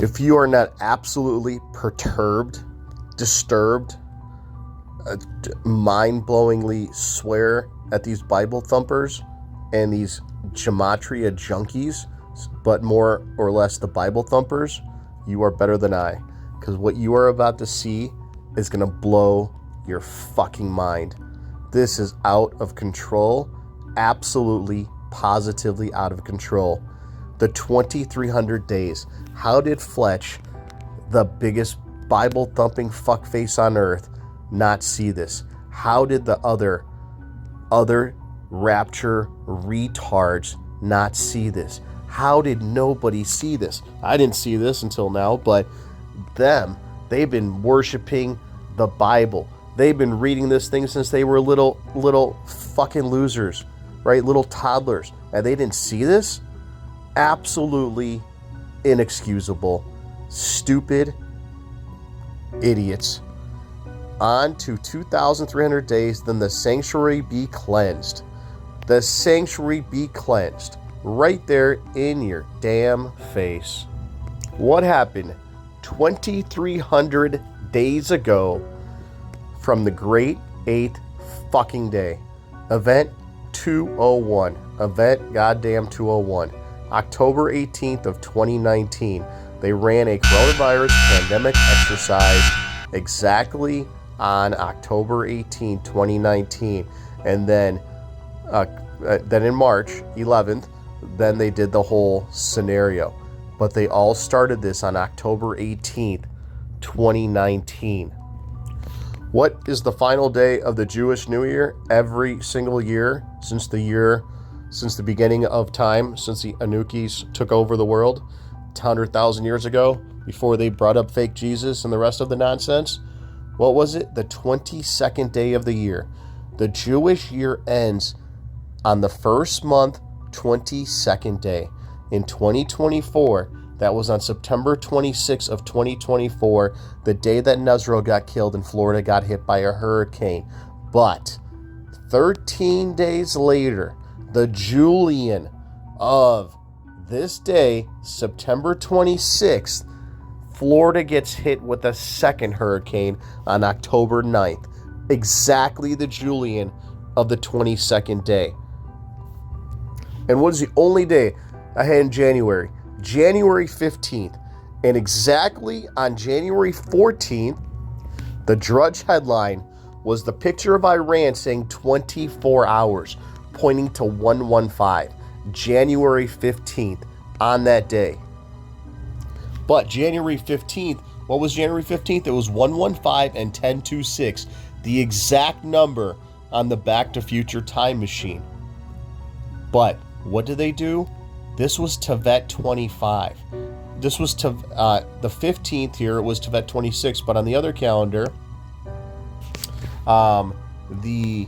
If you are not absolutely perturbed, disturbed, mind-blowingly swear at these Bible thumpers and these gematria junkies, but more or less the Bible thumpers, you are better than I. Because what you are about to see is going to blow your fucking mind. This is out of control. Absolutely, positively out of control. The 2,300 days. How did Fletch, the biggest Bible-thumping fuckface on earth, not see this? How did the other rapture retards not see this? How did nobody see this? I didn't see this until now, but they've been worshiping the Bible. They've been reading this thing since they were little fucking losers, right? Little toddlers. And they didn't see this? Absolutely inexcusable. Stupid idiots. On to 2,300 days, then the sanctuary be cleansed. The sanctuary be cleansed. Right there in your damn face. What happened 2,300 days ago from the great 8th fucking day? Event 201. Event goddamn 201. October 18th of 2019. They ran a coronavirus pandemic exercise exactly on October 18, 2019. And then in March 11th, then they did the whole scenario. But they all started this on October 18th, 2019. What is the final day of the Jewish New Year? Every single year since the beginning of time, since the Anukis took over the world 100,000 years ago, before they brought up fake Jesus and the rest of the nonsense. What was it? The 22nd day of the year. The Jewish year ends on the first month, 22nd day. In 2024, that was on September 26th of 2024, the day that Nezro got killed and Florida got hit by a hurricane. But 13 days later, the Julian of this day, September 26th, Florida gets hit with a second hurricane on October 9th. Exactly the Julian of the 22nd day. And what is the only day I had in January? January 15th. And exactly on January 14th, the Drudge headline was the picture of Iran saying 24 hours, pointing to 115. January 15th, on that day. But January 15th, what was January 15th? It was 115 and 1026, the exact number on the Back to Future time machine. But what did they do? This was Tevet 25. This was the 15th here. It was Tevet 26, but on the other calendar, the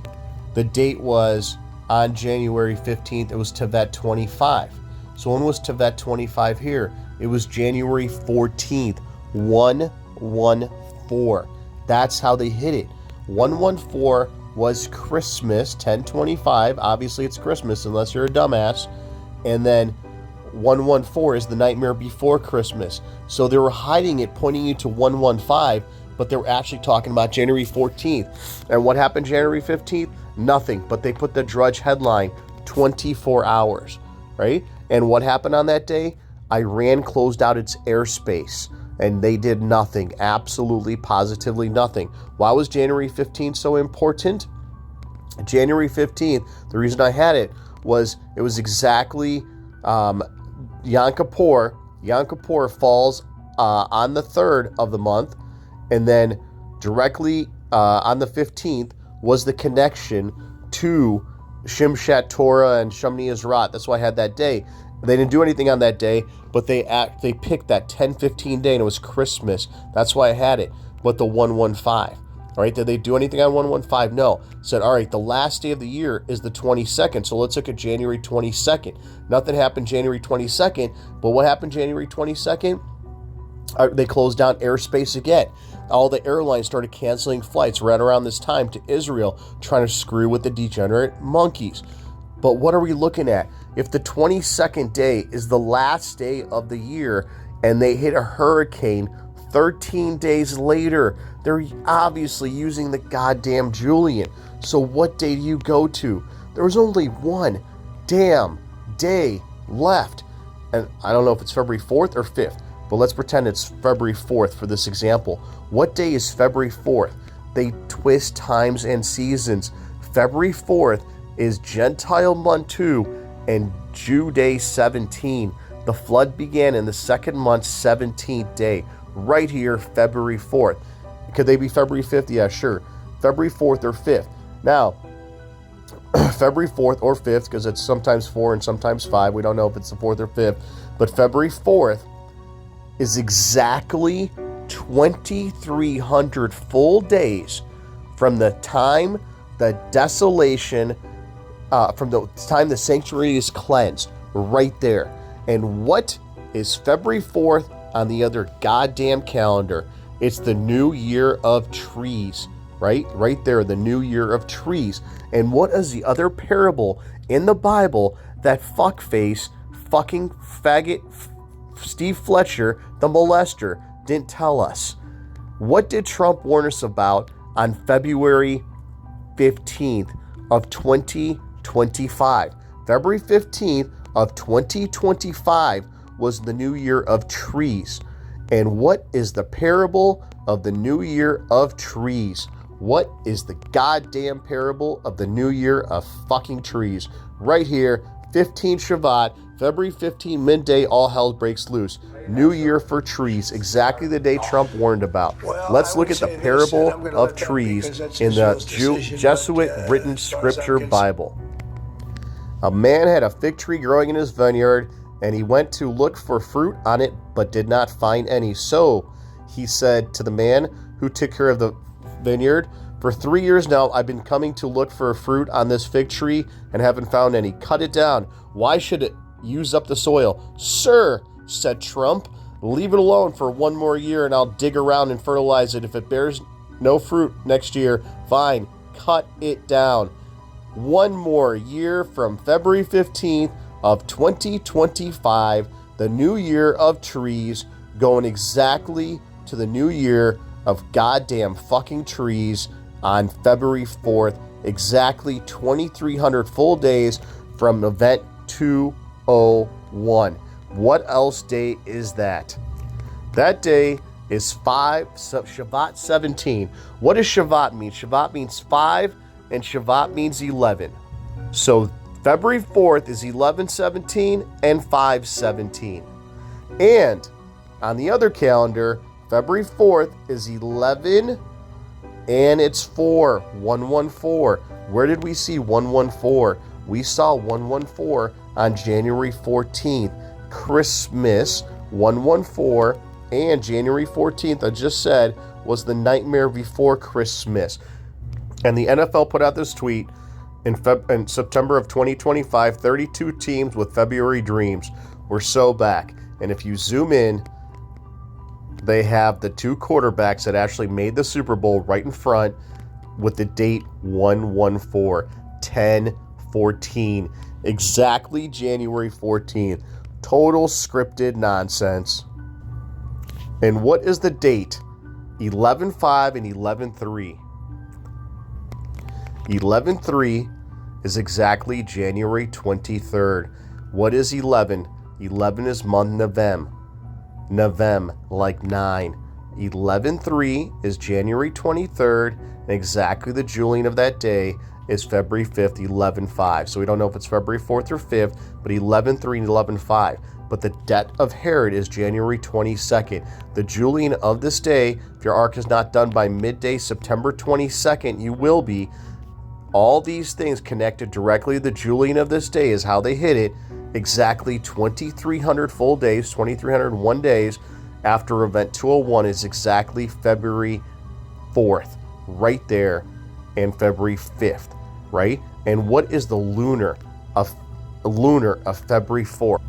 date was on January 15th. It was Tevet 25. So when was Tevet 25 here? It was January 14th, 114. That's how they hit it. 114 was Christmas, 10/25. Obviously, it's Christmas unless you're a dumbass. And then 114 is the nightmare before Christmas. So they were hiding it, pointing you to 115, but they were actually talking about January 14th. And what happened January 15th? Nothing, but they put the Drudge headline, 24 hours, right? And what happened on that day? Iran closed out its airspace, and they did nothing, absolutely, positively nothing. Why was January 15th so important? January 15th, the reason I had it was exactly Yom Kippur. Yom Kippur falls on the 3rd of the month, and then directly on the 15th was the connection to Shimshat Torah and Shemini Ezrat. That's why I had that day. They didn't do anything on that day, but they picked that 10-15 day, and it was Christmas. That's why I had it. But the 115, all right? Did they do anything on 115? No. Said, all right, the last day of the year is the 22nd, so let's look at January 22nd. Nothing happened January 22nd, but what happened January 22nd? They closed down airspace again. All the airlines started canceling flights right around this time to Israel, trying to screw with the degenerate monkeys. But what are we looking at? If the 22nd day is the last day of the year, and they hit a hurricane 13 days later. They're obviously using the goddamn Julian. So what day do you go to? There was only one damn day left. And I don't know if it's February 4th or 5th, but let's pretend it's February 4th for this example. What day is February 4th? They twist times and seasons. February 4th is Gentile month 2 and Jew day 17. The flood began in the second month's 17th day. Right here, February 4th. Could they be February 5th? Yeah, sure. February 4th or 5th. Now, February 4th or 5th, because it's sometimes 4 and sometimes 5. We don't know if it's the 4th or 5th. But February 4th is exactly 2,300 full days from the time the desolation, from the time the sanctuary is cleansed. Right there. And what is February 4th on the other goddamn calendar? It's the New Year of Trees. Right there, the New Year of Trees. And what is the other parable in the Bible that fuckface, fucking faggot Steve Fletcher, the molester, didn't tell us? What did Trump warn us about on February 15th of 2025? February 15th of 2025 was the New Year of Trees. And what is the parable of the New Year of Trees? What is the goddamn parable of the New Year of fucking trees? Right here, 15 Shabbat, February 15, midday, all hell breaks loose. New Year for trees, exactly the day Trump warned about. Let's look at the parable of trees in the Jesuit-written scripture Bible. A man had a fig tree growing in his vineyard, and he went to look for fruit on it, but did not find any. So he said to the man who took care of the vineyard, "For 3 years now, I've been coming to look for fruit on this fig tree and haven't found any. Cut it down. Why should it use up the soil?" "Sir," said Trump, "leave it alone for 1 more year and I'll dig around and fertilize it. If it bears no fruit next year, fine, cut it down." 1 more year from February 15th of 2025, the New Year of Trees, going exactly to the New Year of goddamn fucking trees on February 4th, exactly 2,300 full days from event 201. What else day is that? That day is Shabbat 17. What does Shabbat mean? Shabbat means 5 and Shabbat means 11. So February 4th is 11/17 and 5/17. And on the other calendar, February 4th is 11 and it's 4, 114. Where did we see 114? We saw 114 on January 14th. Christmas, 114, and January 14th, I just said, was the nightmare before Christmas. And the NFL put out this tweet in September of 2025, 32 teams with February dreams. We're so back. And if you zoom in, they have the 2 quarterbacks that actually made the Super Bowl right in front with the date 114, 10/14, exactly January 14th. Total scripted nonsense. And what is the date? 11/5 and 11/3. 11/3 is exactly January 23rd. What is 11? 11 is month November. November, like 9. 11/3 is January 23rd, and exactly the Julian of that day is February 5th, 11/5. So we don't know if it's February 4th or 5th, but 11/3 and 11/5. But the death of Herod is January 22nd. The Julian of this day, if your ark is not done by midday, September 22nd, you will be. All these things connected directly to the Julian of this day is how they hit it. Exactly 2,300 full days, 2,301 days after event 201 is exactly February 4th, right there, and February 5th, right? And what is the lunar of February 4th?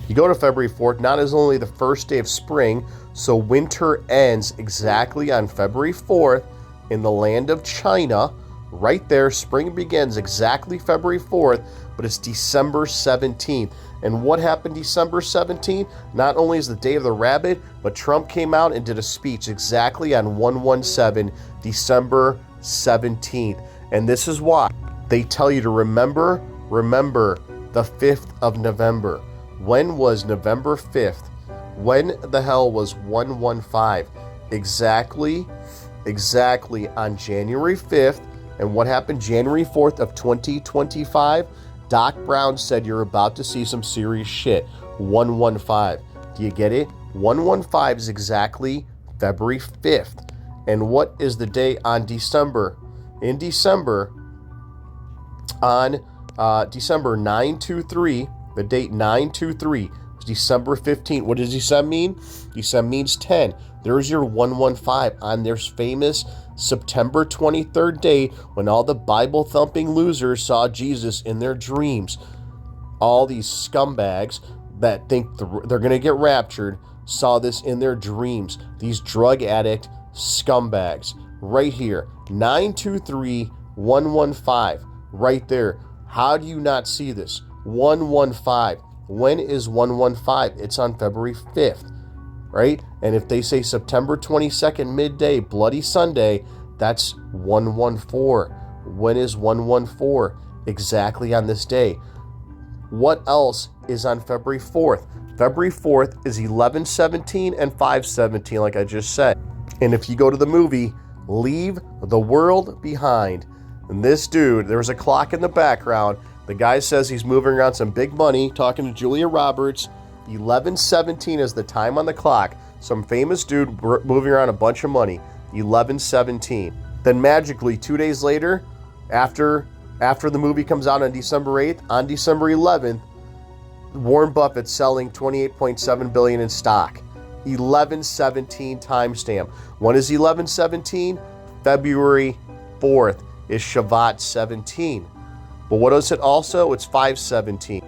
You go to February 4th, not as only the first day of spring, so winter ends exactly on February 4th in the land of China. Right there, spring begins exactly February 4th, but it's December 17th. And what happened December 17th? Not only is the Day of the Rabbit, but Trump came out and did a speech exactly on 117, December 17th. And this is why they tell you to remember the 5th of November. When was November 5th? When the hell was 115? Exactly on January 5th. And what happened January 4th of 2025? Doc Brown said you're about to see some serious shit. 115. Do you get it? 115 is exactly February 5th. And what is the day on December? In December, on December 923, the date 923, December 15th. What does December mean? December means 10. There's your 115 on their famous September 23rd day when all the Bible-thumping losers saw Jesus in their dreams. All these scumbags that think they're going to get raptured saw this in their dreams. These drug addict scumbags. Right here, 923-115. Right there. How do you not see this? 115. When is 115? It's on February 5th, right? And if they say September 22nd, midday, Bloody Sunday, that's 114. When is 114? Exactly on this day. What else is on February 4th? February 4th is 11/17 and 5/17, like I just said. And if you go to the movie, Leave the World Behind, and this dude, there was a clock in the background. The guy says he's moving around some big money, talking to Julia Roberts. 11/17 is the time on the clock. Some famous dude moving around a bunch of money. 11/17. Then magically, 2 days later, after the movie comes out on December 8th, on December 11th, Warren Buffett's selling $28.7 billion in stock. 11/17 timestamp. When is 11/17? February 4th is Shavat 17. But what is it also? It's 5/17.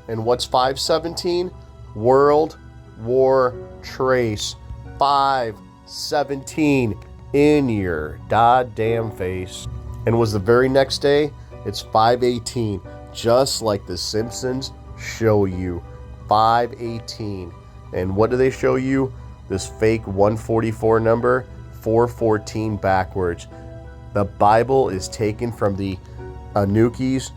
And what's 5/17? World War Trace. 5/17 in your goddamn face. And was the very next day? It's 5/18. Just like the Simpsons show you. 5/18. And what do they show you? This fake 144 number, 414 backwards. The Bible is taken from the Anuki's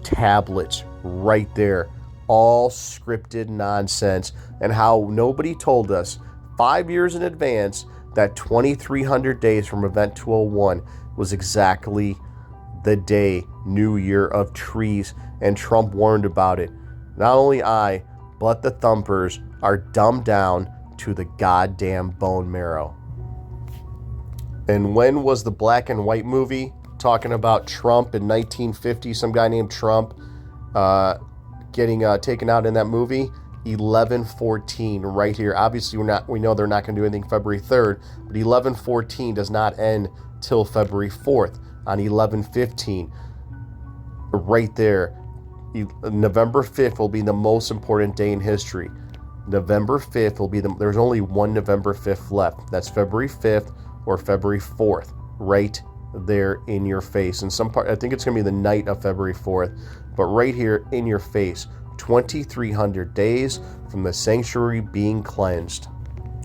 tablets right there. All scripted nonsense. And how nobody told us 5 years in advance that 2,300 days from Event 201 was exactly the day, New Year of Trees, and Trump warned about it. Not only I, but the thumpers are dumbed down to the goddamn bone marrow. And when was the black and white movie talking about Trump in 1950? Some guy named Trump getting taken out in that movie. 11/14 right here. Obviously, we know they're not going to do anything February 3rd, but 11/14 does not end till February 4th on 11/15. Right there. November 5th will be the most important day in history. November 5th will be there's only one November 5th left. That's February 5th or February 4th. Right there in your face. And I think it's going to be the night of February 4th, but right here in your face. 2,300 days from the sanctuary being cleansed.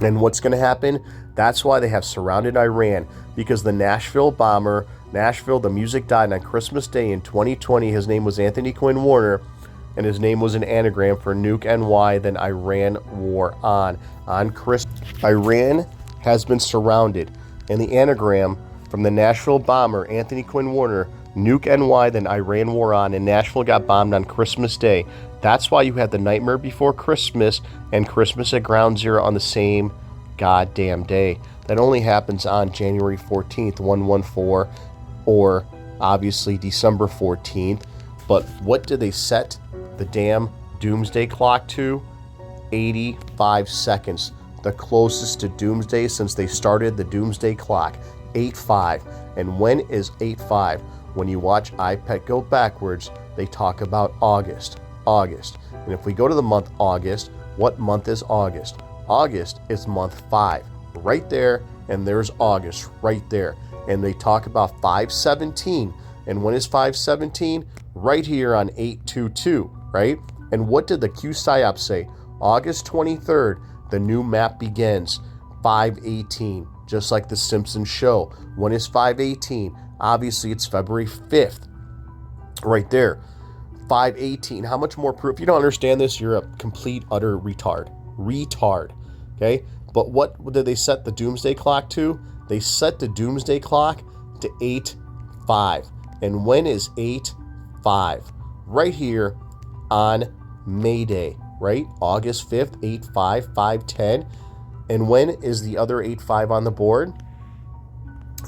And what's going to happen? That's why they have surrounded Iran, because the Nashville bomber, the music died on Christmas Day in 2020. His name was Anthony Quinn Warner, and his name was an anagram for Nuke NY, then Iran war on Christmas. Iran has been surrounded, and the anagram from the Nashville bomber, Anthony Quinn Warner, Nuke NY, then Iran war on, and Nashville got bombed on Christmas Day. That's why you had the Nightmare Before Christmas and Christmas at Ground Zero on the same goddamn day. That only happens on January 14th, 114, or obviously December 14th. But what did they set the damn Doomsday clock to? 85 seconds. The closest to Doomsday since they started the Doomsday clock. 8-5. And when is 8-5? When you watch iPet go backwards, they talk about August. And if we go to the month August, what month is August? August is month 5. Right there, and there's August right there. And they talk about 5/17. And when is 5/17? right here on 822, right? And what did the Q-PSYOP say? August 23rd, the new map begins. 518, just like the Simpsons show. When is 518? Obviously, it's February 5th. Right there. 518. How much more proof? If you don't understand this, you're a complete, utter retard. Retard. Okay? But what did they set the Doomsday Clock to? They set the Doomsday Clock to 8-5. And when is 8-5? Right here on May Day, right? August 5th, 8-5, 5-10. And when is the other 8-5 on the board?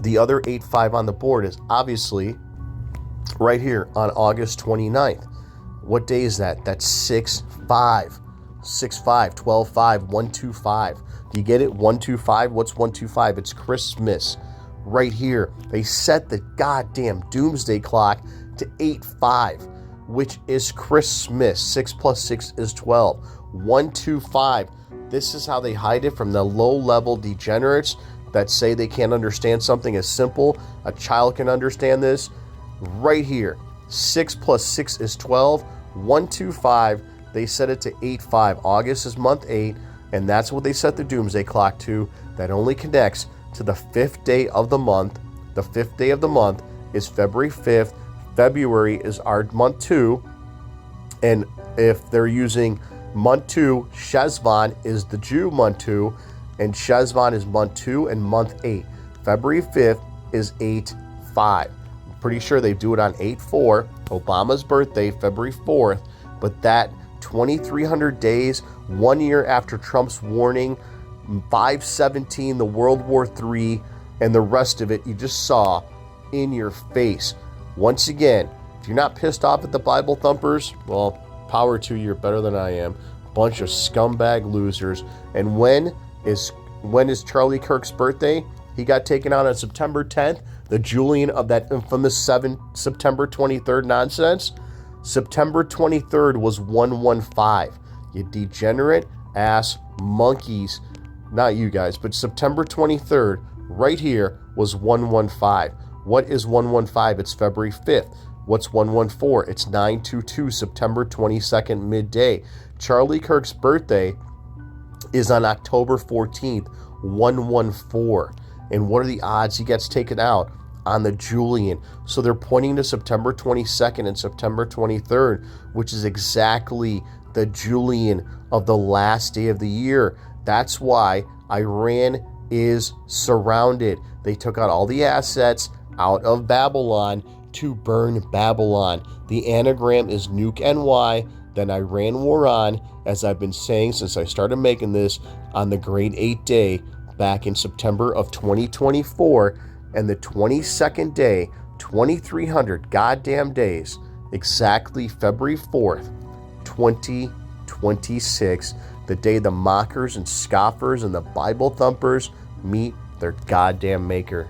The other 8-5 on the board is obviously right here on August 29th. What day is that? That's 6-5. 6-5, 12-5, 1-2-5. Do you get it? 1-2-5. What's 1-2-5? It's Christmas. Right here. They set the goddamn Doomsday Clock to 8-5, which is Christmas. 6 plus 6 is 12. 1-2-5. This is how they hide it from the low-level degenerates that say they can't understand something as simple. A child can understand this. Right here. 6 plus 6 is 12. 1-2-5. They set it to 8-5. August is month 8, and that's what they set the Doomsday Clock to. That only connects to the 5th day of the month. The 5th day of the month is February 5th. February is our month 2. And if they're using month 2, Shezvan is the Jew month 2, and Shezvan is month 2 and month 8. February 5th is 8-5. I'm pretty sure they do it on 8-4, Obama's birthday, February 4th, but that 2,300 days, 1 year after Trump's warning, 5/17, the World War III, and the rest of it you just saw in your face. Once again, if you're not pissed off at the Bible thumpers, well, power to you, you're better than I am. Bunch of scumbag losers. And when is Charlie Kirk's birthday? He got taken out on September 10th, the Julian of that infamous September 23rd nonsense. September 23rd was 115. You degenerate ass monkeys. Not you guys, but September 23rd, right here, was 115. What is 115? It's February 5th. What's 114? It's 922, September 22nd, midday. Charlie Kirk's birthday is on October 14th, 114. And what are the odds he gets taken out? On the Julian. So they're pointing to September 22nd and September 23rd, which is exactly the Julian of the last day of the year. That's why Iran is surrounded. They took out all the assets out of Babylon to burn Babylon. The anagram is Nuke NY, then Iran war on, as I've been saying since I started making this on the grade 8 day back in September of 2024. And the 22nd day, 2,300 goddamn days, exactly February 4th, 2026, the day the mockers and scoffers and the Bible thumpers meet their goddamn maker.